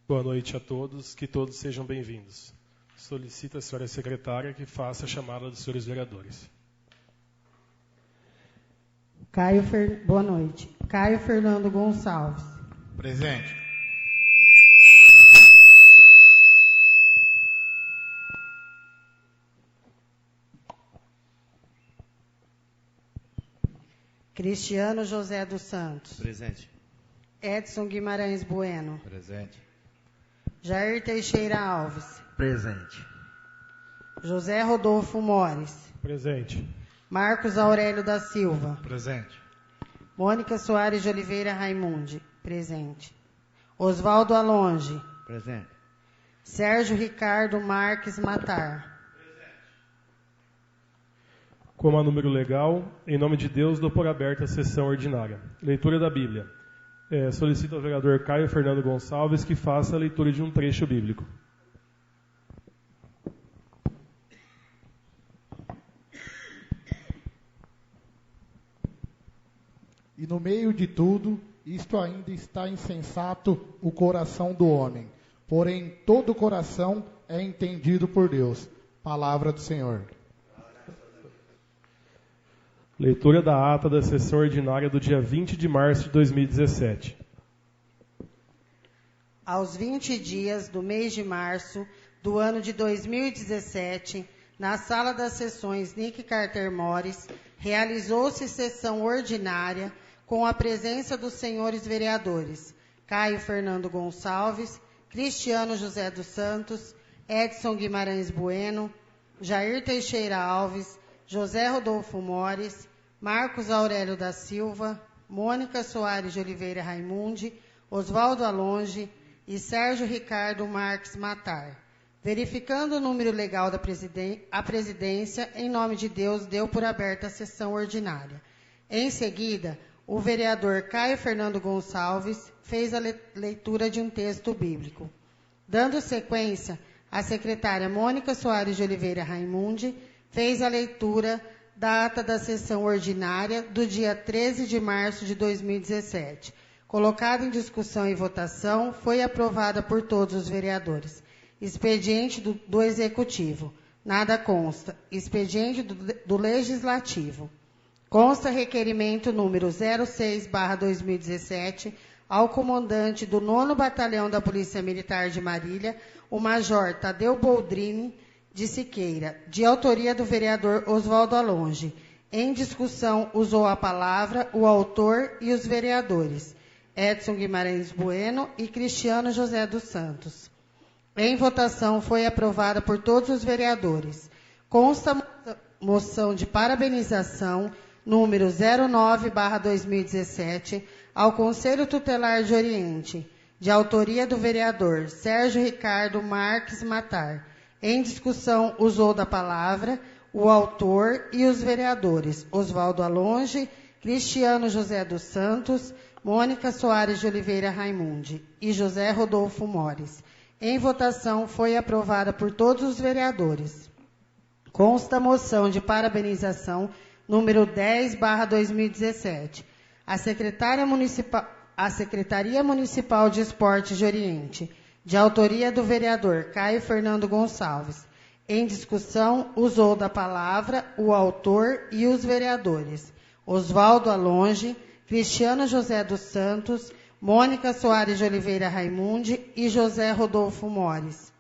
Boa noite a todos, que todos sejam bem-vindos. Solicito a senhora secretária que faça a chamada dos senhores vereadores. Boa noite. Caio Fernando Gonçalves. Presente. Cristiano José dos Santos. Presente. Edson Guimarães Bueno. Presente. Jair Teixeira Alves. Presente. José Rodolfo Mores. Presente. Marcos Aurélio da Silva. Presente. Mônica Soares de Oliveira Raimundi. Presente. Oswaldo Alonge. Presente. Sérgio Ricardo Marques Matar. Como a número legal, em nome de Deus, dou por aberta a sessão ordinária. Leitura da Bíblia. Solicito ao vereador Caio Fernando Gonçalves que faça a leitura de um trecho bíblico. E no meio de tudo, isto ainda está insensato o coração do homem. Porém, todo coração é entendido por Deus. Palavra do Senhor. Leitura da ata da sessão ordinária do dia 20 de março de 2017. Aos 20 dias do mês de março do ano de 2017, na sala das sessões Nick Carter Mores, realizou-se sessão ordinária com a presença dos senhores vereadores Caio Fernando Gonçalves, Cristiano José dos Santos, Edson Guimarães Bueno, Jair Teixeira Alves, José Rodolfo Mores, Marcos Aurélio da Silva, Mônica Soares de Oliveira Raimundi, Oswaldo Alonge e Sérgio Ricardo Marques Matar. Verificando o número legal da a presidência, em nome de Deus, deu por aberta a sessão ordinária. Em seguida, o vereador Caio Fernando Gonçalves fez a leitura de um texto bíblico. Dando sequência, a secretária Mônica Soares de Oliveira Raimundi fez a leitura da ata da sessão ordinária do dia 13 de março de 2017. Colocada em discussão e votação, foi aprovada por todos os vereadores. Expediente do Executivo. Nada consta. Expediente do Legislativo. Consta requerimento número 06/2017 ao comandante do 9º Batalhão da Polícia Militar de Marília, o Major Tadeu Boldrini de Siqueira, de autoria do vereador Oswaldo Alonge. Em discussão, usou a palavra o autor e os vereadores Edson Guimarães Bueno e Cristiano José dos Santos. Em votação, foi aprovada por todos os vereadores. Consta moção de parabenização número 09/2017 ao Conselho Tutelar de Oriente, de autoria do vereador Sérgio Ricardo Marques Matar. Em discussão, usou da palavra o autor e os vereadores Oswaldo Alonge, Cristiano José dos Santos, Mônica Soares de Oliveira Raimundi e José Rodolfo Mores. Em votação, foi aprovada por todos os vereadores. Consta moção de parabenização número 10/2017. A Secretaria Municipal de Esportes de Oriente, de autoria do vereador Caio Fernando Gonçalves. Em discussão, usou da palavra o autor e os vereadores Oswaldo Alonge, Cristiano José dos Santos, Mônica Soares de Oliveira Raimundi e José Rodolfo Mores.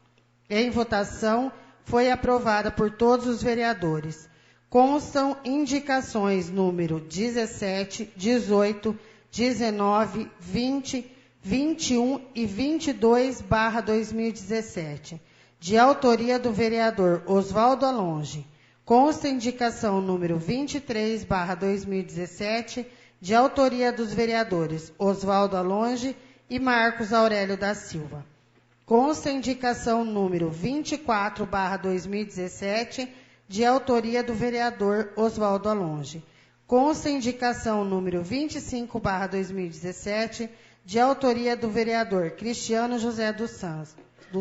Em votação, foi aprovada por todos os vereadores. Constam indicações número 17, 18, 19, 20, 21 e 22/2017, de autoria do vereador Oswaldo Alonge. Consta indicação número 23/2017, de autoria dos vereadores Oswaldo Alonge e Marcos Aurélio da Silva. Consta indicação número 24/2017, de autoria do vereador Oswaldo Alonge. Consta indicação número 25/2017, de autoria do vereador Cristiano José dos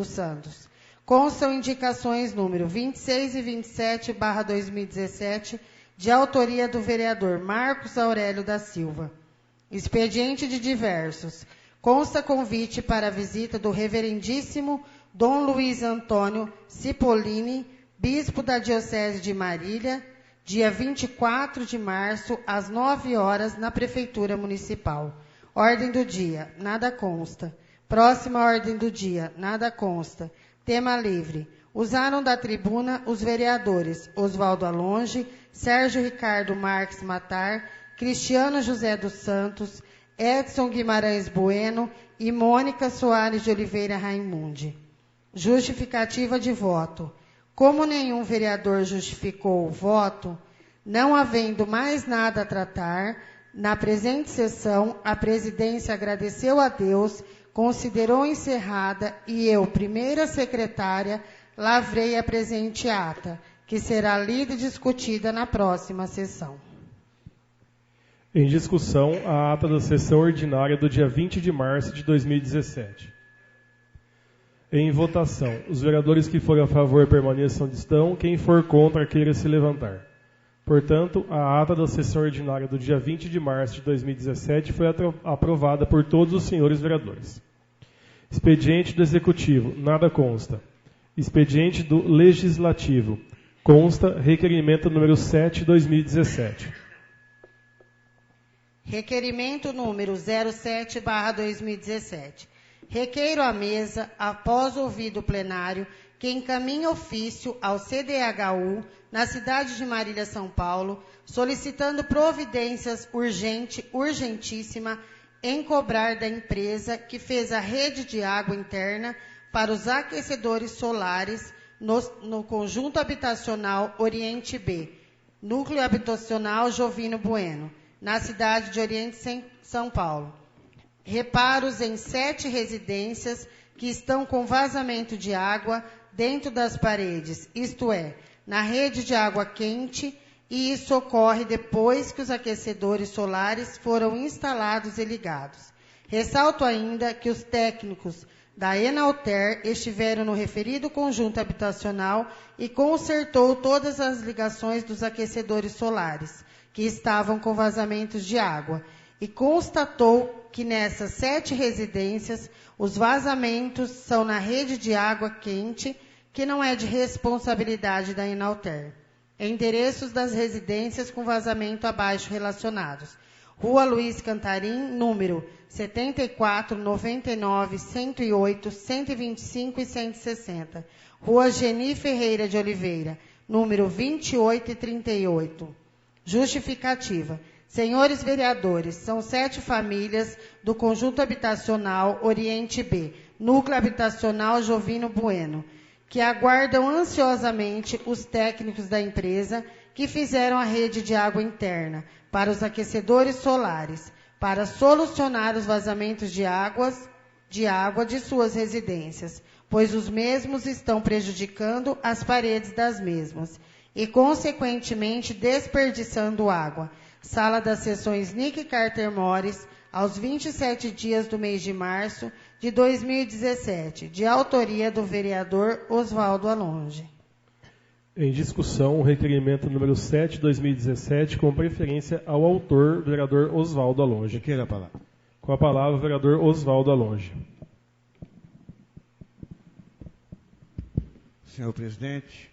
Santos. Constam indicações número 26 e 27/2017, de autoria do vereador Marcos Aurélio da Silva. Expediente de diversos. Consta convite para a visita do reverendíssimo Dom Luiz Antônio Cipollini, bispo da Diocese de Marília, dia 24 de março, às 9 horas, na Prefeitura Municipal. Ordem do dia, nada consta. Próxima ordem do dia, nada consta. Tema livre. Usaram da tribuna os vereadores Oswaldo Alonge, Sérgio Ricardo Marques Matar, Cristiano José dos Santos, Edson Guimarães Bueno e Mônica Soares de Oliveira Raimundi. Justificativa de voto. Como nenhum vereador justificou o voto, não havendo mais nada a tratar, na presente sessão, a presidência agradeceu a Deus, considerou encerrada e eu, primeira secretária, lavrei a presente ata, que será lida e discutida na próxima sessão. Em discussão, a ata da sessão ordinária do dia 20 de março de 2017. Em votação, os vereadores que forem a favor permaneçam onde estão, quem for contra queira se levantar. Portanto, a ata da sessão ordinária do dia 20 de março de 2017 foi aprovada por todos os senhores vereadores. Expediente do Executivo, nada consta. Expediente do Legislativo, consta requerimento número 7/2017. Requerimento número 07/2017. Requeiro à mesa, após ouvido o plenário, que encaminhe ofício ao CDHU, na cidade de Marília, São Paulo, solicitando providências urgentíssima em cobrar da empresa que fez a rede de água interna para os aquecedores solares no conjunto habitacional Oriente B, núcleo habitacional Jovino Bueno, na cidade de Oriente, São Paulo. Reparos em 7 residências que estão com vazamento de água dentro das paredes, isto é, na rede de água quente, e isso ocorre depois que os aquecedores solares foram instalados e ligados. Ressalto ainda que os técnicos da Enalter estiveram no referido conjunto habitacional e consertou todas as ligações dos aquecedores solares, que estavam com vazamentos de água, e constatou que nessas 7 residências os vazamentos são na rede de água quente, que não é de responsabilidade da Enalter. Endereços das residências com vazamento abaixo relacionados: Rua Luiz Cantarim, número 74, 99, 108, 125 e 160. Rua Geni Ferreira de Oliveira, número 28 e 38. Justificativa. Senhores vereadores, são 7 famílias do conjunto habitacional Oriente B, núcleo habitacional Jovino Bueno, que aguardam ansiosamente os técnicos da empresa que fizeram a rede de água interna para os aquecedores solares, para solucionar os vazamentos de água de suas residências, pois os mesmos estão prejudicando as paredes das mesmas e, consequentemente, desperdiçando água. Sala das Sessões Nick Carter Morris, aos 27 dias do mês de março de 2017, de autoria do vereador Oswaldo Alonge. Em discussão, o requerimento número 7/2017, com preferência ao autor, vereador Oswaldo Alonge. Queira a palavra. Com a palavra, o vereador Oswaldo Alonge. Senhor presidente,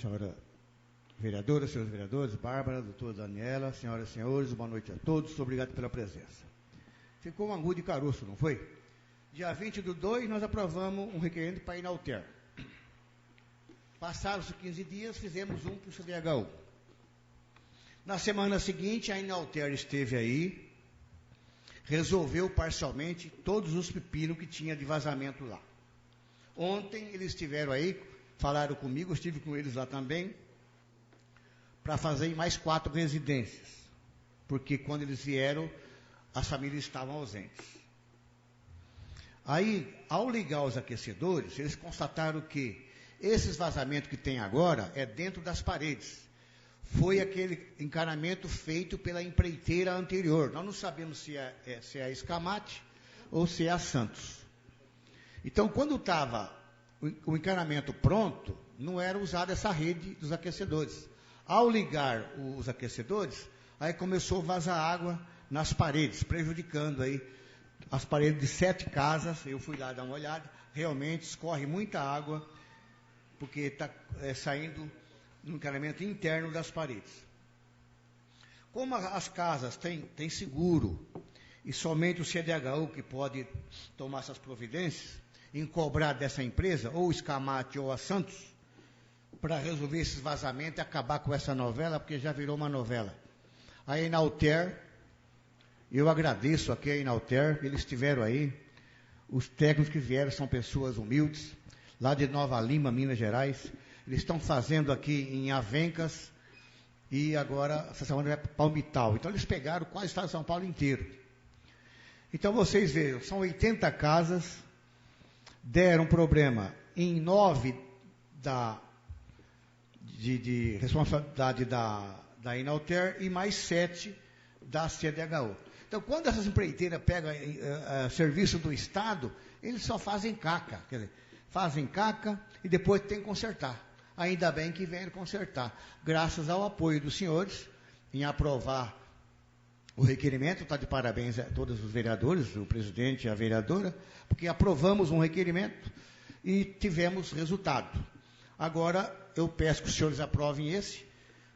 senhora vereadora, senhores vereadores, Bárbara, doutora Daniela, senhoras e senhores, boa noite a todos, obrigado pela presença. Ficou um angu de caroço, não foi? Dia 20/2, nós aprovamos um requerimento para a Enalter. Passaram-se 15 dias, fizemos um para o CDHU. Na semana seguinte, a Enalter esteve aí, resolveu parcialmente todos os pepinos que tinha de vazamento lá. Ontem eles estiveram aí, falaram comigo, eu estive com eles lá também, para fazer mais 4 residências, porque quando eles vieram, as famílias estavam ausentes. Aí, ao ligar os aquecedores, eles constataram que esses vazamentos que tem agora é dentro das paredes. Foi aquele encanamento feito pela empreiteira anterior. Nós não sabemos se é a Escamate ou se é a Santos. Então, quando estava o encanamento pronto, não era usada essa rede dos aquecedores. Ao ligar os aquecedores, aí começou a vazar água nas paredes, prejudicando aí as paredes de 7 casas, eu fui lá dar uma olhada, realmente escorre muita água, porque está saindo no encanamento interno das paredes. Como as casas têm seguro, e somente o CDHU que pode tomar essas providências, em cobrar dessa empresa, ou o Escamate ou a Santos, para resolver esses vazamentos e acabar com essa novela, porque já virou uma novela. A Enalter, eu agradeço aqui a Enalter, eles estiveram aí, os técnicos que vieram são pessoas humildes, lá de Nova Lima, Minas Gerais, eles estão fazendo aqui em Avencas, e agora, essa semana vai para Palmital. Então, eles pegaram quase o estado de São Paulo inteiro. Então, vocês vejam, são 80 casas, deram problema em 9 de responsabilidade da Enalter e mais 7 da CDHU. Então, quando essas empreiteiras pegam serviço do Estado, eles só fazem caca. Quer dizer, fazem caca e depois tem que consertar. Ainda bem que vieram consertar. Graças ao apoio dos senhores em aprovar o requerimento, está de parabéns a todos os vereadores, o presidente e a vereadora, porque aprovamos um requerimento e tivemos resultado. Agora, eu peço que os senhores aprovem esse,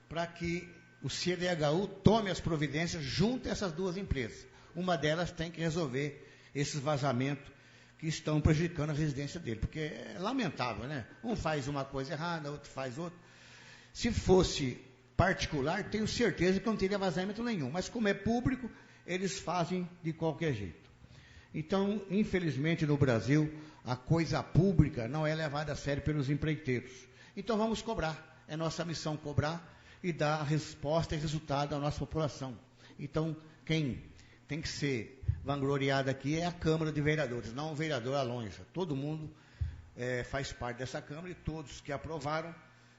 para que o CDHU tome as providências junto a essas duas empresas. Uma delas tem que resolver esses vazamentos que estão prejudicando a residência dele, porque é lamentável, né? Um faz uma coisa errada, outro faz outra. Se fosse particular, tenho certeza que não teria vazamento nenhum, mas como é público, eles fazem de qualquer jeito. Então, infelizmente, no Brasil, a coisa pública não é levada a sério pelos empreiteiros. Então, vamos cobrar. É nossa missão cobrar e dar a resposta e resultado à nossa população. Então, quem tem que ser vangloriado aqui é a Câmara de Vereadores, não o vereador Alonso. Todo mundo faz parte dessa Câmara e todos que aprovaram,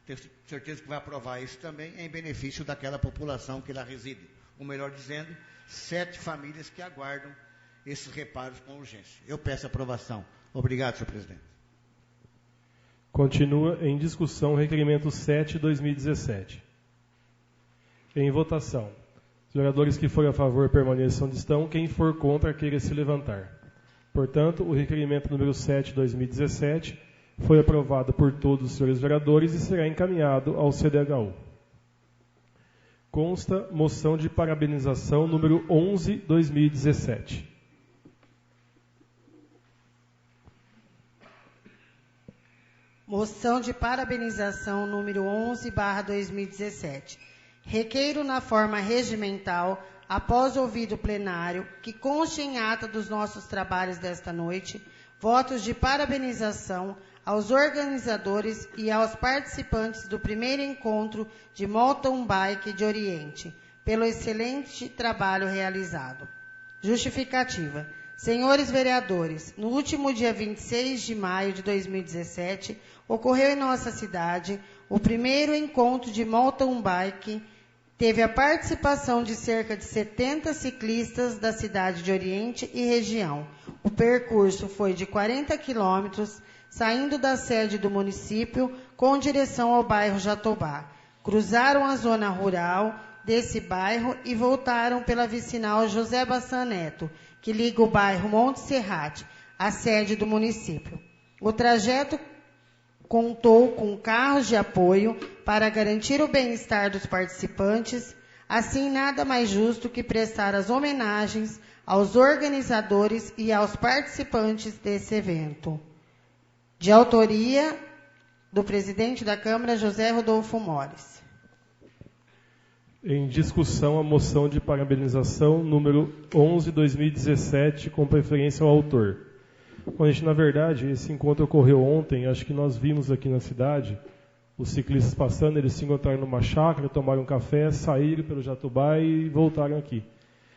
tenho certeza que vai aprovar isso também, em benefício daquela população que lá reside. Ou melhor dizendo, 7 famílias que aguardam esses reparos com urgência. Eu peço aprovação. Obrigado, senhor presidente. Continua em discussão o requerimento 7/2017. Em votação. Os vereadores que forem a favor permaneçam onde estão. Quem for contra, queira se levantar. Portanto, o requerimento número 7/2017 foi aprovado por todos os senhores vereadores e será encaminhado ao CDHU. Consta moção de parabenização número 11/2017. Moção de parabenização número 11/2017. Requeiro na forma regimental, após ouvido plenário, que conste em ata dos nossos trabalhos desta noite, votos de parabenização aos organizadores e aos participantes do primeiro encontro de mountain bike de Oriente, pelo excelente trabalho realizado. Justificativa. Senhores vereadores, no último dia 26 de maio de 2017, ocorreu em nossa cidade o primeiro encontro de mountain bike. Teve a participação de cerca de 70 ciclistas da cidade de Oriente e região. O percurso foi de 40 quilômetros, saindo da sede do município com direção ao bairro Jatobá. Cruzaram a zona rural desse bairro e voltaram pela vicinal José Bassan Neto, que liga o bairro Monte Serrate, à sede do município. O trajeto contou com carros de apoio para garantir o bem-estar dos participantes, assim nada mais justo que prestar as homenagens aos organizadores e aos participantes desse evento. De autoria do presidente da Câmara, José Rodolfo Mores. Em discussão, a moção de parabenização número 11/2017, com preferência ao autor. Bom, gente, na verdade, esse encontro ocorreu ontem, acho que nós vimos aqui na cidade, os ciclistas passando, eles se encontraram numa chácara, tomaram um café, saíram pelo Jatobá e voltaram aqui.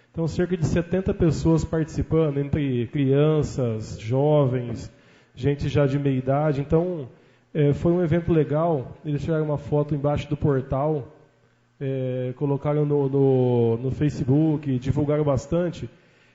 Então, cerca de 70 pessoas participando, entre crianças, jovens, gente já de meia idade. Então, foi um evento legal, eles tiraram uma foto embaixo do portal, colocaram no Facebook, divulgaram bastante.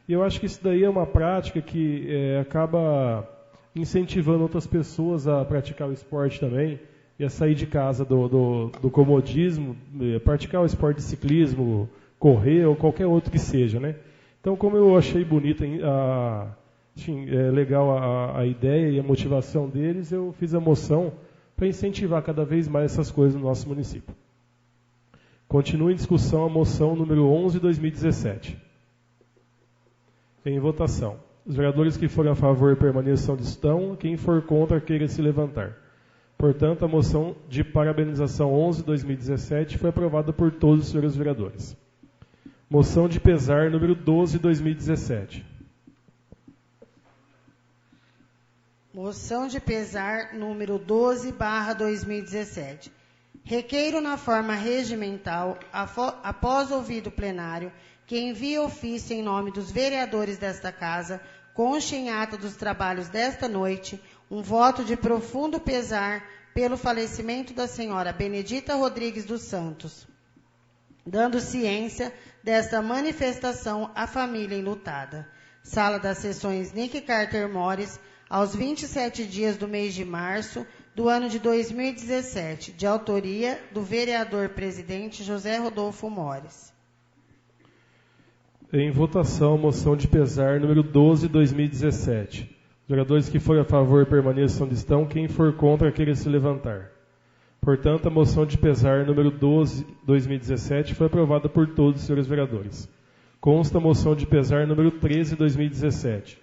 E eu acho que isso daí é uma prática que acaba incentivando outras pessoas a praticar o esporte também, e a sair de casa do comodismo, praticar o esporte de ciclismo, correr ou qualquer outro que seja, né? Então, como eu achei bonita, legal a ideia e a motivação deles, eu fiz a moção para incentivar cada vez mais essas coisas no nosso município. Continua em discussão a moção número 11/2017. Em votação. Os vereadores que forem a favor permaneçam onde estão. Quem for contra, queira se levantar. Portanto, a moção de parabenização 11/2017 foi aprovada por todos os senhores vereadores. Moção de pesar número 12/2017. Moção de pesar número 12/2017. Requeiro na forma regimental, após ouvido o plenário, que envie ofício em nome dos vereadores desta casa, conste em ata dos trabalhos desta noite, um voto de profundo pesar pelo falecimento da senhora Benedita Rodrigues dos Santos, dando ciência desta manifestação à família enlutada. Sala das Sessões Nick Carter Mores, aos 27 dias do mês de março do ano de 2017, de autoria do vereador presidente José Rodolfo Mores. Em votação, moção de pesar número 12/2017. Os vereadores que forem a favor permaneçam onde estão. Quem for contra, queira se levantar. Portanto, a moção de pesar número 12/2017 foi aprovada por todos os senhores vereadores. Consta a moção de pesar número 13/2017.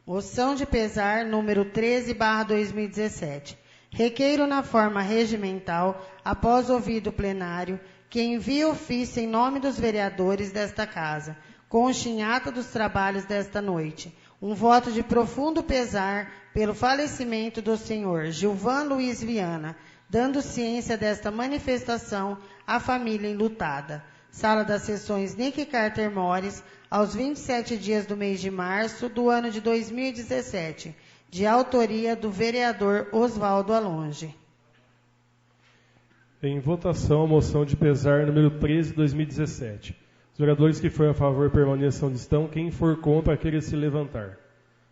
Moção de pesar número 13/2017. Requeiro na forma regimental, após ouvido o plenário, que envie ofício em nome dos vereadores desta casa, conste em ata dos trabalhos desta noite, um voto de profundo pesar pelo falecimento do senhor Gilvan Luiz Viana, dando ciência desta manifestação à família enlutada. Sala das Sessões Nick Carter Mores, aos 27 dias do mês de março do ano de 2017, de autoria do vereador Oswaldo Alonge. Em votação, a moção de pesar número 13/2017. Os vereadores que forem a favor permaneçam onde estão. Quem for contra, queira se levantar.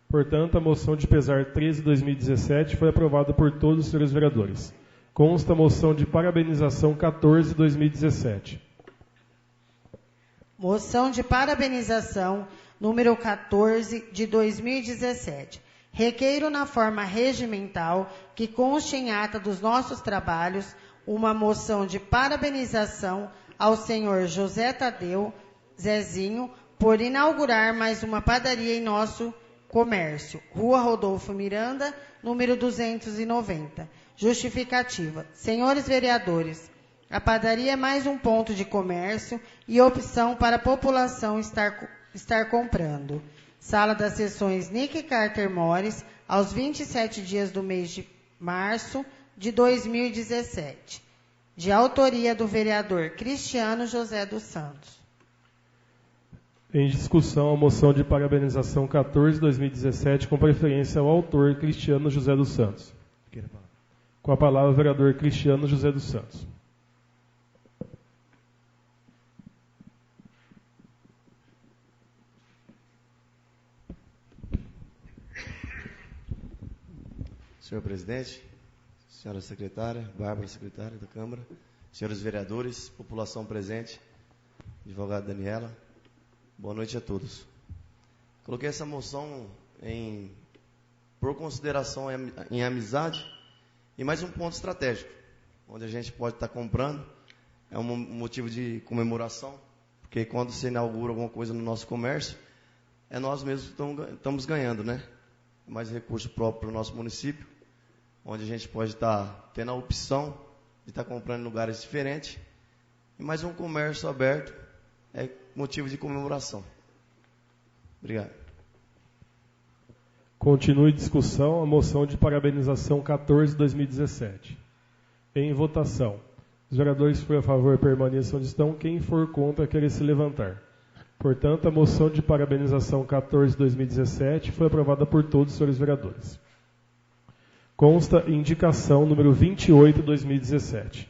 Portanto, a moção de pesar 13/2017 foi aprovada por todos os senhores vereadores. Consta a moção de parabenização 14/2017. Moção de parabenização número 14 de 2017. Requeiro na forma regimental que conste em ata dos nossos trabalhos uma moção de parabenização ao senhor José Tadeu Zezinho por inaugurar mais uma padaria em nosso comércio, Rua Rodolfo Miranda, número 290. Justificativa. Senhores vereadores, a padaria é mais um ponto de comércio e opção para a população estar comprando. Sala das Sessões Nick Carter Mores, aos 27 dias do mês de março de 2017, de autoria do vereador Cristiano José dos Santos. Em discussão, a moção de parabenização 14/2017, com preferência ao autor Cristiano José dos Santos. Com a palavra, o vereador Cristiano José dos Santos. Senhor presidente, senhora secretária, Bárbara, secretária da Câmara, senhores vereadores, população presente, advogada Daniela, boa noite a todos. Coloquei essa moção por consideração em amizade e mais um ponto estratégico, onde a gente pode estar comprando, é um motivo de comemoração, porque quando se inaugura alguma coisa no nosso comércio, é nós mesmos que estamos ganhando, né? Mais recurso próprio para o nosso município, onde a gente pode estar tendo a opção de estar comprando em lugares diferentes, e mais um comércio aberto é motivo de comemoração. Obrigado. Continue discussão a moção de parabenização 14/2017. Em votação. Os vereadores que forem a favor permaneçam onde estão. Quem for contra, queira se levantar. Portanto, a moção de parabenização 14/2017 foi aprovada por todos os senhores vereadores. Consta indicação número 28/2017.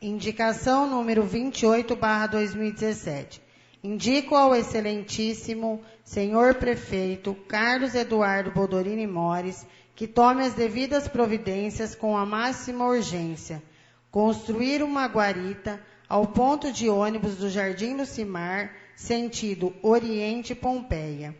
Indicação número 28/2017. Indico ao excelentíssimo senhor prefeito Carlos Eduardo Bodorini Mores que tome as devidas providências com a máxima urgência. Construir uma guarita ao ponto de ônibus do Jardim Lucimar, sentido Oriente Pompeia.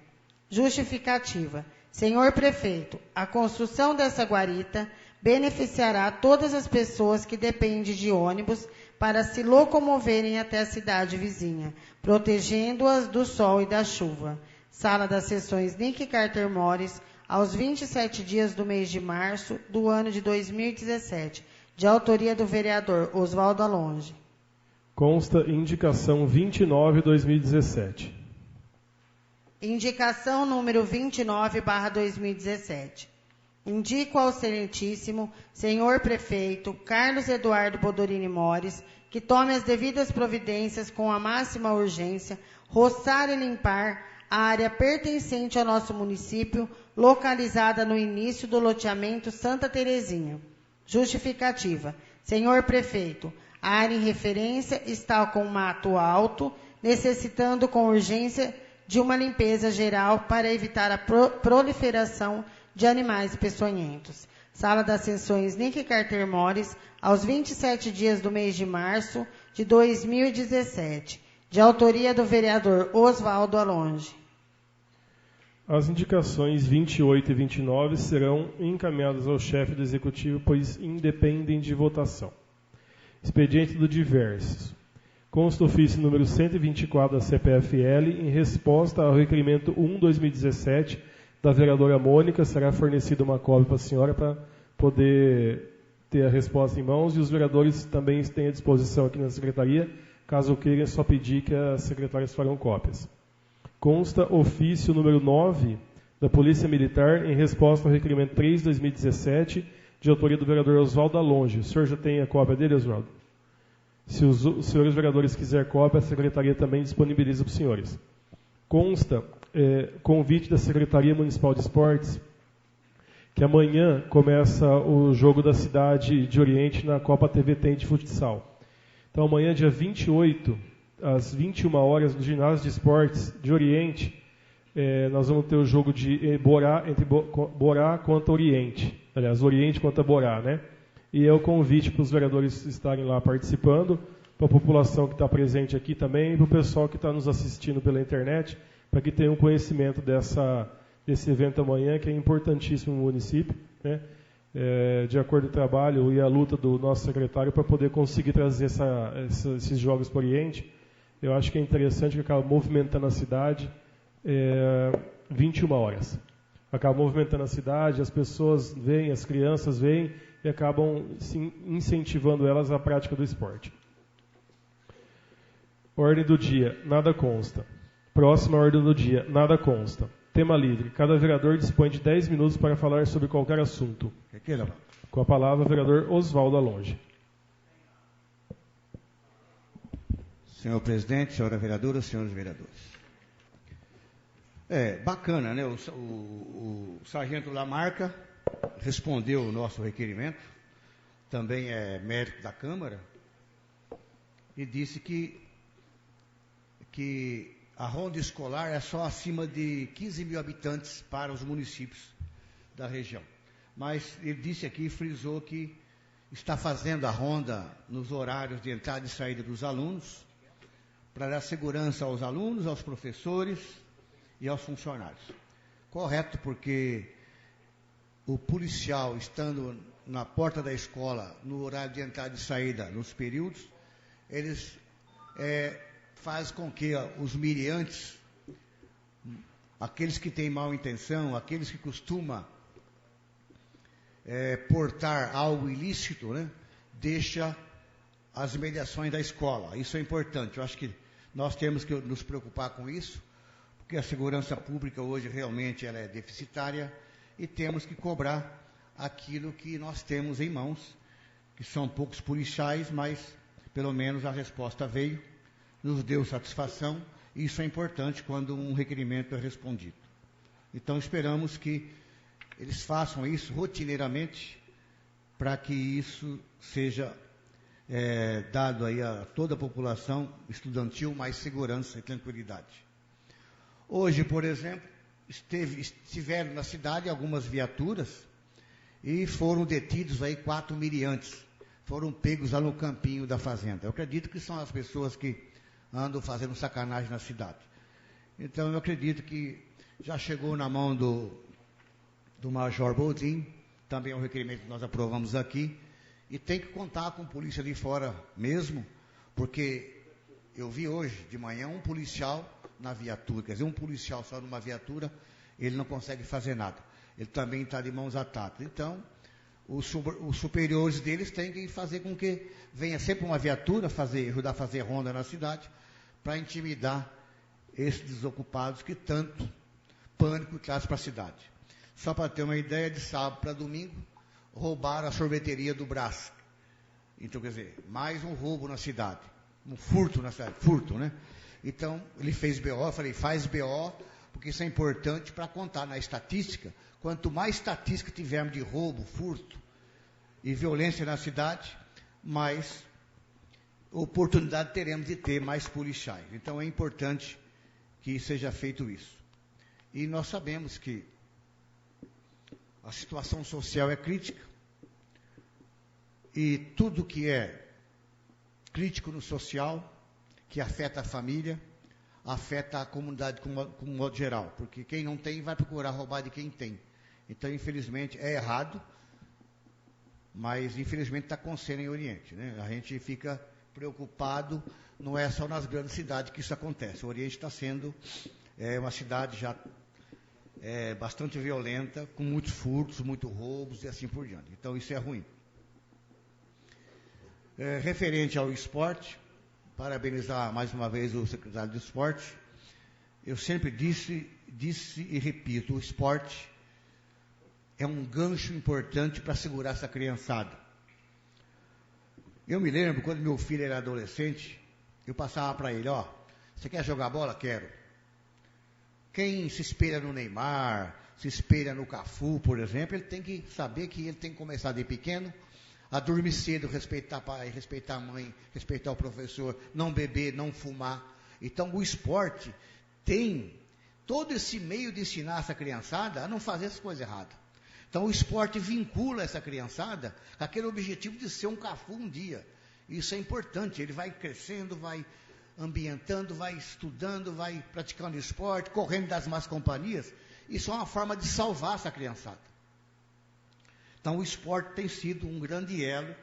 Justificativa. Senhor Prefeito, a construção dessa guarita beneficiará todas as pessoas que dependem de ônibus para se locomoverem até a cidade vizinha, protegendo-as do sol e da chuva. Sala das Sessões Nick Carter Mores, aos 27 dias do mês de março do ano de 2017, de autoria do vereador Oswaldo Alonge. Consta indicação 29/2017. Indicação número 29/2017. Indico ao Excelentíssimo Senhor Prefeito Carlos Eduardo Bodorini Mores que tome as devidas providências com a máxima urgência, roçar e limpar a área pertencente ao nosso município, localizada no início do loteamento Santa Terezinha. Justificativa. Senhor Prefeito, a área em referência está com mato alto, necessitando com urgência de uma limpeza geral para evitar a proliferação de animais peçonhentos. Sala das Sessões Nick Carter Mores, aos 27 dias do mês de março de 2017, de autoria do vereador Oswaldo Alonge. As indicações 28 e 29 serão encaminhadas ao chefe do Executivo, pois independem de votação. Expediente do Diversos. Consta ofício número 124 da CPFL, em resposta ao requerimento 1/2017 da vereadora Mônica, será fornecida uma cópia para a senhora para poder ter a resposta em mãos, e os vereadores também têm à disposição aqui na secretaria, caso queiram, é só pedir que as secretárias farão cópias. Consta ofício número 9 da Polícia Militar, em resposta ao requerimento 3/2017, de autoria do vereador Oswaldo Alonge. O senhor já tem a cópia dele, Oswaldo? Se os senhores vereadores quiserem cópia, a secretaria também disponibiliza para os senhores. Consta convite da Secretaria Municipal de Esportes, que amanhã começa o jogo da cidade de Oriente na Copa TV Tem de futsal. Então amanhã, dia 28, às 21 horas, no ginásio de esportes de Oriente, nós vamos ter o jogo de Borá, entre Borá contra Oriente. Aliás, Oriente contra Borá, né? E é o convite para os vereadores estarem lá participando, para a população que está presente aqui também, e para o pessoal que está nos assistindo pela internet, para que tenham conhecimento desse evento amanhã, que é importantíssimo no município, né? De acordo com o trabalho e a luta do nosso secretário para poder conseguir trazer esses jogos para o Oriente. Eu acho que é interessante, que acaba movimentando a cidade 21 horas. Acaba movimentando a cidade, as pessoas vêm, as crianças vêm e acabam incentivando elas à prática do esporte. Ordem do dia, nada consta. Próxima ordem do dia, nada consta. Tema livre. Cada vereador dispõe de 10 minutos para falar sobre qualquer assunto. Com a palavra, o vereador Oswaldo Alonge. Senhor presidente, senhora vereadora, senhores vereadores. Bacana, né? O sargento Lamarca respondeu o nosso requerimento, também é mérito da Câmara, e disse que a ronda escolar é só acima de 15 mil habitantes para os municípios da região. Mas ele disse aqui, frisou que está fazendo a ronda nos horários de entrada e saída dos alunos, para dar segurança aos alunos, aos professores e aos funcionários. Correto, porque o policial, estando na porta da escola, no horário de entrada e saída, nos períodos, eles faz com que os meliantes, aqueles que têm mal intenção, aqueles que costumam portar algo ilícito, né, deixa as imediações da escola. Isso é importante. Eu acho que nós temos que nos preocupar com isso, porque a segurança pública hoje realmente ela é deficitária e temos que cobrar aquilo que nós temos em mãos, que são poucos policiais, mas pelo menos a resposta veio, nos deu satisfação, e isso é importante quando um requerimento é respondido. Então esperamos que eles façam isso rotineiramente, para que isso seja dado aí a toda a população estudantil mais segurança e tranquilidade. Hoje, por exemplo, estiveram na cidade algumas viaturas e foram detidos aí 4 meliantes, foram pegos lá no campinho da fazenda. Eu acredito que são as pessoas que andam fazendo sacanagem na cidade. Então, eu acredito que já chegou na mão do Major Boldin, também é um requerimento que nós aprovamos aqui, e tem que contar com polícia de fora mesmo, porque eu vi hoje de manhã um policial na viatura, quer dizer, um policial só numa viatura, ele não consegue fazer nada. Ele também está de mãos atadas. Então, os superiores deles têm que fazer com que venha sempre uma viatura ajudar a fazer ronda na cidade, para intimidar esses desocupados que tanto pânico traz para a cidade. Só para ter uma ideia, de sábado para domingo, roubaram a sorveteria do Brás. Então, quer dizer, mais um roubo na cidade. Um furto na cidade. Furto, né? Então, ele fez BO, eu falei, faz BO, porque isso é importante para contar na estatística. Quanto mais estatística tivermos de roubo, furto e violência na cidade, mais oportunidade teremos de ter mais policiais. Então, é importante que seja feito isso. E nós sabemos que a situação social é crítica, e tudo que é crítico no social, que afeta a família, afeta a comunidade como modo geral, porque quem não tem vai procurar roubar de quem tem. Então, infelizmente, é errado, mas infelizmente está acontecendo em Oriente, né? A gente fica preocupado, não é só nas grandes cidades que isso acontece. O Oriente está sendo uma cidade já bastante violenta, com muitos furtos, muitos roubos e assim por diante. Então, isso é ruim. Referente ao esporte, parabenizar mais uma vez o secretário de esporte. Eu sempre disse e repito, o esporte é um gancho importante para segurar essa criançada. Eu me lembro, quando meu filho era adolescente, eu passava para ele, você quer jogar bola? Quero. Quem se espelha no Neymar, se espelha no Cafu, por exemplo, ele tem que saber que ele tem que começar de pequeno, a dormir cedo, respeitar pai, respeitar a mãe, respeitar o professor, não beber, não fumar. Então, o esporte tem todo esse meio de ensinar essa criançada a não fazer essas coisas erradas. Então, o esporte vincula essa criançada com aquele objetivo de ser um Cafu um dia. Isso é importante, ele vai crescendo, vai ambientando, vai estudando, vai praticando esporte, correndo das más companhias. Isso é uma forma de salvar essa criançada. Então, o esporte tem sido um grande elo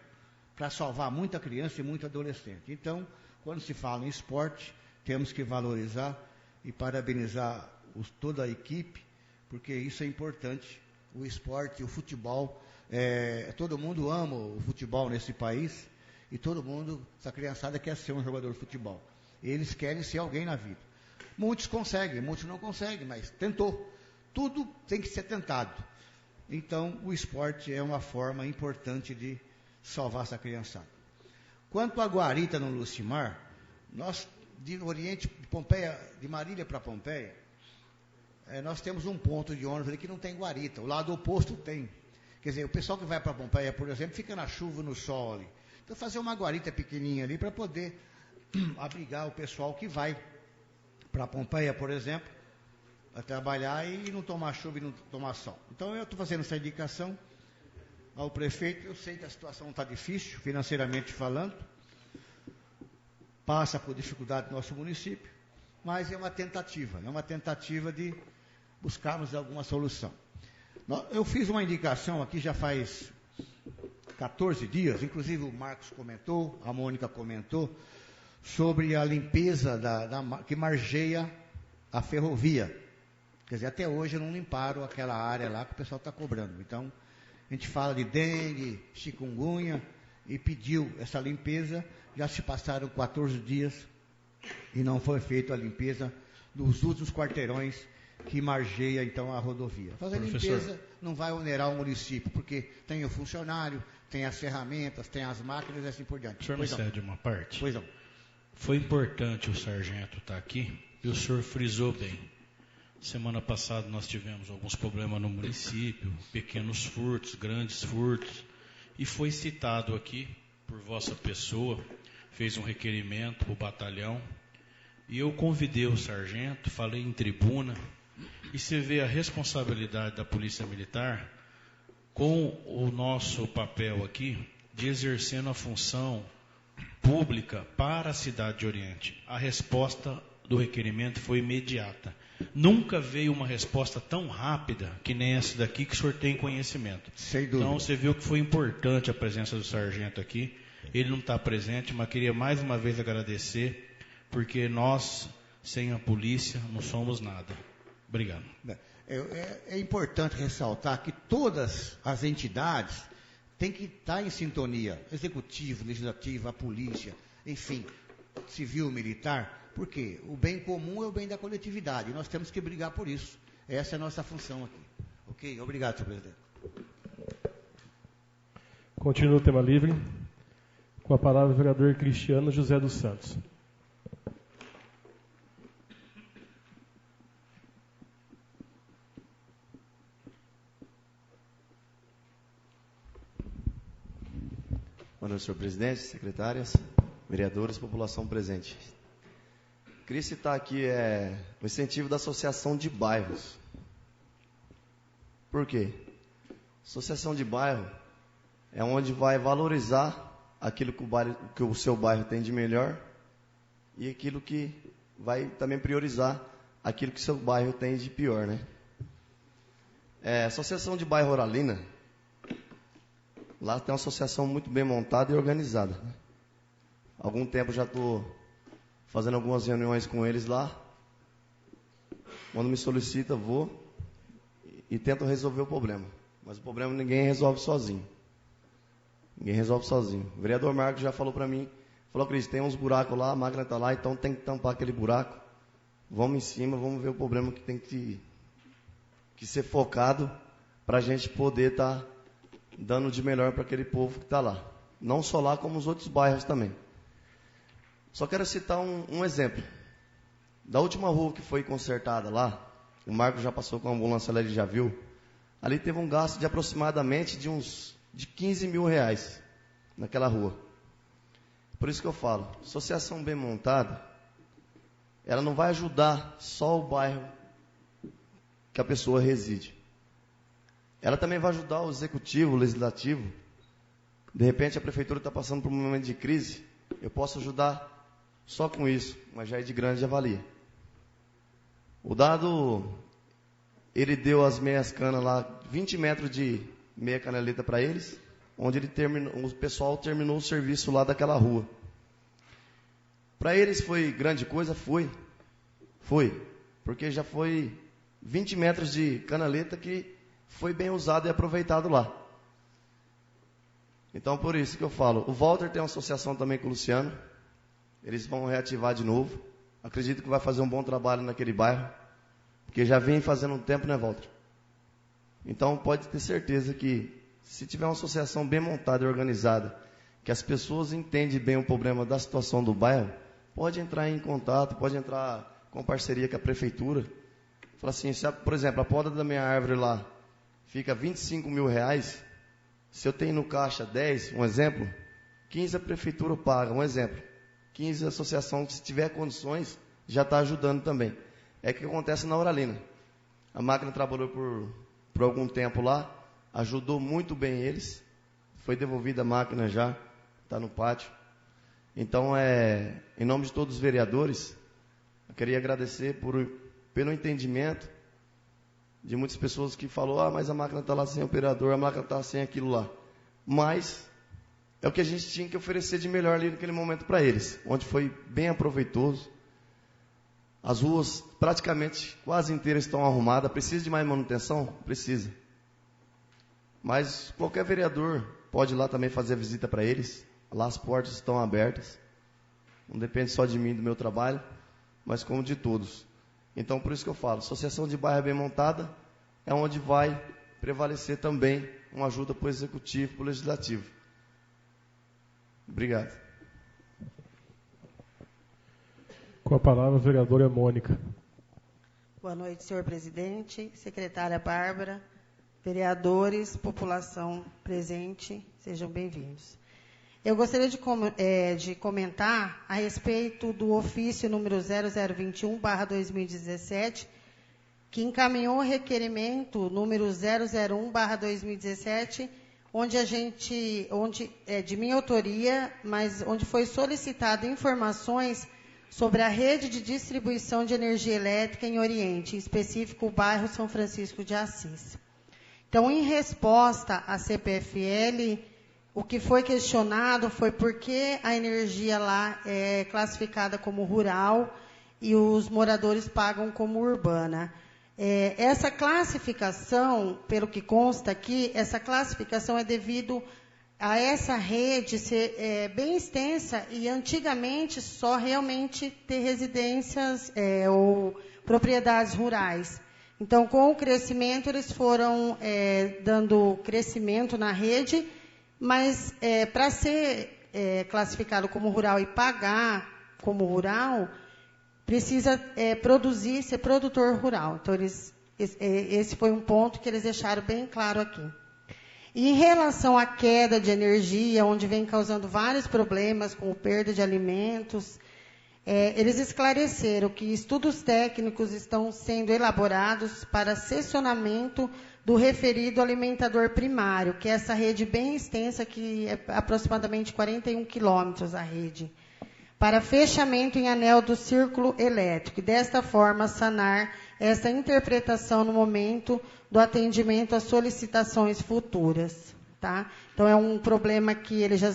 para salvar muita criança e muito adolescente. Então, quando se fala em esporte, temos que valorizar e parabenizar toda a equipe, porque isso é importante. O esporte, o futebol, todo mundo ama o futebol nesse país, e todo mundo, essa criançada quer ser um jogador de futebol. Eles querem ser alguém na vida. Muitos conseguem, muitos não conseguem, mas tentou. Tudo tem que ser tentado. Então, o esporte é uma forma importante de salvar essa criançada. Quanto à guarita no Lucimar, nós, de Oriente, de Pompeia, de Marília para Pompeia, nós temos um ponto de ônibus ali que não tem guarita. O lado oposto tem. Quer dizer, o pessoal que vai para Pompeia, por exemplo, fica na chuva, no sol ali. Então, fazer uma guarita pequenininha ali para poder abrigar o pessoal que vai para Pompeia, por exemplo, a trabalhar e não tomar chuva e não tomar sol. Então, eu estou fazendo essa indicação ao prefeito. Eu sei que a situação está difícil, financeiramente falando, passa por dificuldade no nosso município, mas é uma tentativa de buscarmos alguma solução. Eu fiz uma indicação aqui já faz 14 dias, inclusive o Marcos comentou, a Mônica comentou, sobre a limpeza que margeia a ferrovia. Quer dizer, até hoje não limparam aquela área lá que o pessoal está cobrando. Então, a gente fala de dengue, chikungunya, e pediu essa limpeza. Já se passaram 14 dias e não foi feita a limpeza dos últimos quarteirões que margeia, então, a rodovia. Fazer a limpeza não vai onerar o município, porque tem o funcionário, tem as ferramentas, tem as máquinas e assim por diante. O senhor me cede uma parte? Pois não. Foi importante o sargento estar aqui e o senhor frisou bem. Semana passada nós tivemos alguns problemas no município, pequenos furtos, grandes furtos, e foi citado aqui por vossa pessoa, fez um requerimento para o batalhão, e eu convidei o sargento, falei em tribuna, e você vê a responsabilidade da Polícia Militar com o nosso papel aqui de exercendo a função pública para a cidade de Oriente. A resposta do requerimento foi imediata. Nunca veio uma resposta tão rápida que nem essa daqui que o senhor tem conhecimento. Sem dúvida. Então você viu que foi importante a presença do sargento aqui. Ele não está presente, mas queria mais uma vez agradecer, porque nós, sem a polícia, não somos nada. Obrigado. É importante ressaltar que todas as entidades têm que estar em sintonia. Executivo, legislativo, a polícia, enfim, civil, militar. Porque o bem comum é o bem da coletividade. E nós temos que brigar por isso. Essa é a nossa função aqui. Ok? Obrigado, senhor presidente. Continua o tema livre. Com a palavra o vereador Cristiano José dos Santos. Boa noite, senhor presidente, secretárias, vereadores, população presente. Queria citar aqui o incentivo da associação de bairros. Por quê? Associação de bairro é onde vai valorizar aquilo que o seu bairro tem de melhor e aquilo que vai também priorizar aquilo que o seu bairro tem de pior, né? Associação de bairro Oralina, lá tem uma associação muito bem montada e organizada, né? Há algum tempo já estou fazendo algumas reuniões com eles lá. Quando me solicita, vou e tento resolver o problema. Mas o problema ninguém resolve sozinho. Ninguém resolve sozinho. O vereador Marcos já falou para mim, falou: Cris, tem uns buracos lá, a máquina está lá, então tem que tampar aquele buraco. Vamos em cima, vamos ver o problema que tem que ser focado para a gente poder estar dando de melhor para aquele povo que está lá. Não só lá, como os outros bairros também. Só quero citar um exemplo. Da última rua que foi consertada lá, o Marco já passou com a ambulância lá, ele já viu. Ali teve um gasto de aproximadamente de 15 mil reais naquela rua. Por isso que eu falo, associação bem montada, ela não vai ajudar só o bairro que a pessoa reside. Ela também vai ajudar o executivo, o legislativo. De repente a prefeitura está passando por um momento de crise, eu posso ajudar só com isso, mas já é de grande avalia. O dado, ele deu as meias canas lá, 20 metros de meia canaleta para eles, onde o pessoal terminou o serviço lá daquela rua. Para eles foi grande coisa? Foi, porque já foi 20 metros de canaleta que foi bem usado e aproveitado lá. Então, por isso que eu falo, o Walter tem uma associação também com o Luciano, eles vão reativar de novo. Acredito que vai fazer um bom trabalho naquele bairro, porque já vem fazendo um tempo, né, Walter? Então, pode ter certeza que, se tiver uma associação bem montada e organizada, que as pessoas entendem bem o problema da situação do bairro, pode entrar em contato, pode entrar com parceria com a prefeitura. Fala assim, se, por exemplo, a poda da minha árvore lá fica 25 mil reais, se eu tenho no caixa 10, um exemplo, 15 a prefeitura paga, um exemplo. 15 a associação, que se tiver condições, já está ajudando também. É o que acontece na Oralina. A máquina trabalhou por algum tempo lá, ajudou muito bem eles, foi devolvida a máquina já, está no pátio. Então, em nome de todos os vereadores, eu queria agradecer pelo entendimento de muitas pessoas que falaram, mas a máquina está lá sem operador, a máquina está sem aquilo lá. Mas é o que a gente tinha que oferecer de melhor ali naquele momento para eles, onde foi bem aproveitoso. As ruas praticamente quase inteiras estão arrumadas. Precisa de mais manutenção? Precisa. Mas qualquer vereador pode ir lá também fazer a visita para eles. Lá as portas estão abertas. Não depende só de mim, do meu trabalho, mas como de todos. Então, por isso que eu falo, associação de bairro bem montada é onde vai prevalecer também uma ajuda para o executivo, para o legislativo. Obrigado. Com a palavra, a vereadora Mônica. Boa noite, senhor presidente, secretária Bárbara, vereadores, população presente, sejam bem-vindos. Eu gostaria de comentar a respeito do ofício número 0021/2017, que encaminhou o requerimento número 001/2017, onde é de minha autoria, mas onde foi solicitado informações sobre a rede de distribuição de energia elétrica em Oriente, em específico o bairro São Francisco de Assis. Então, em resposta à CPFL, o que foi questionado foi por que a energia lá é classificada como rural e os moradores pagam como urbana. Essa classificação, pelo que consta aqui, essa classificação é devido a essa rede ser bem extensa e antigamente só realmente ter residências ou propriedades rurais. Então, com o crescimento, eles foram dando crescimento na rede, mas para ser classificado como rural e pagar como rural, precisa ser produtor rural. Então, esse foi um ponto que eles deixaram bem claro aqui. E em relação à queda de energia, onde vem causando vários problemas, como perda de alimentos, eles esclareceram que estudos técnicos estão sendo elaborados para seccionamento do referido alimentador primário, que é essa rede bem extensa, que é aproximadamente 41 quilômetros a rede, para fechamento em anel do círculo elétrico, e desta forma sanar essa interpretação no momento do atendimento às solicitações futuras. Tá? Então, é um problema que eles já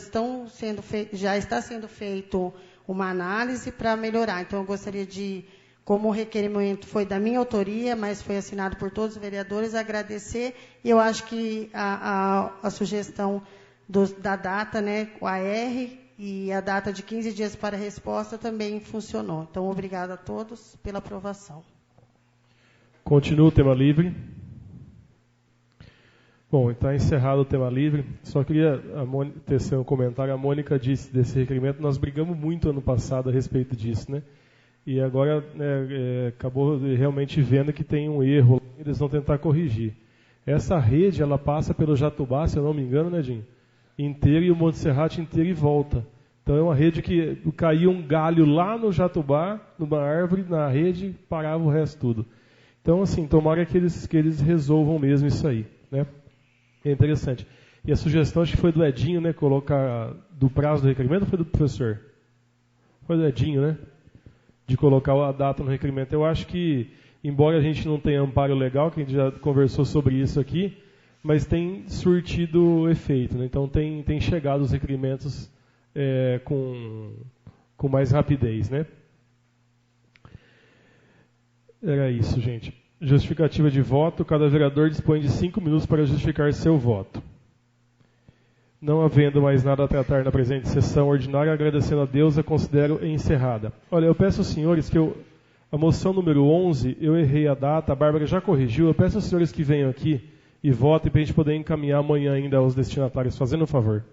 está sendo feito uma análise para melhorar. Então, eu gostaria de, como o requerimento foi da minha autoria, mas foi assinado por todos os vereadores, agradecer, e eu acho que a sugestão da data, né, o AR, e a data de 15 dias para resposta também funcionou. Então, obrigado a todos pela aprovação. Continua o tema livre. Bom, está encerrado o tema livre. Só queria tecer um comentário. A Mônica disse desse requerimento. Nós brigamos muito ano passado a respeito disso, né? E agora acabou realmente vendo que tem um erro. Eles vão tentar corrigir. Essa rede, ela passa pelo Jatobá, se eu não me engano, né, Dinho? Inteiro, e o Monte Serrate inteiro e volta. Então é uma rede que caía um galho lá no Jatobá, numa árvore, na rede, parava o resto tudo. Então, assim, tomara que eles resolvam mesmo isso aí, né? É interessante. E a sugestão, acho que foi do Edinho, né? Colocar do prazo do requerimento, ou foi do professor? Foi do Edinho, né? De colocar a data no requerimento. Eu acho que, embora a gente não tenha amparo legal, que a gente já conversou sobre isso aqui, mas tem surtido efeito, né? Então tem chegado os requerimentos com mais rapidez, né? Era isso, gente. Justificativa de voto. Cada vereador dispõe de 5 minutos para justificar seu voto. Não havendo mais nada a tratar na presente sessão ordinária, agradecendo a Deus, a considero encerrada. Olha, eu peço aos senhores que a moção número 11, eu errei a data, a Bárbara já corrigiu. Eu peço aos senhores que venham aqui e votem para a gente poder encaminhar amanhã ainda aos destinatários, fazendo um favor.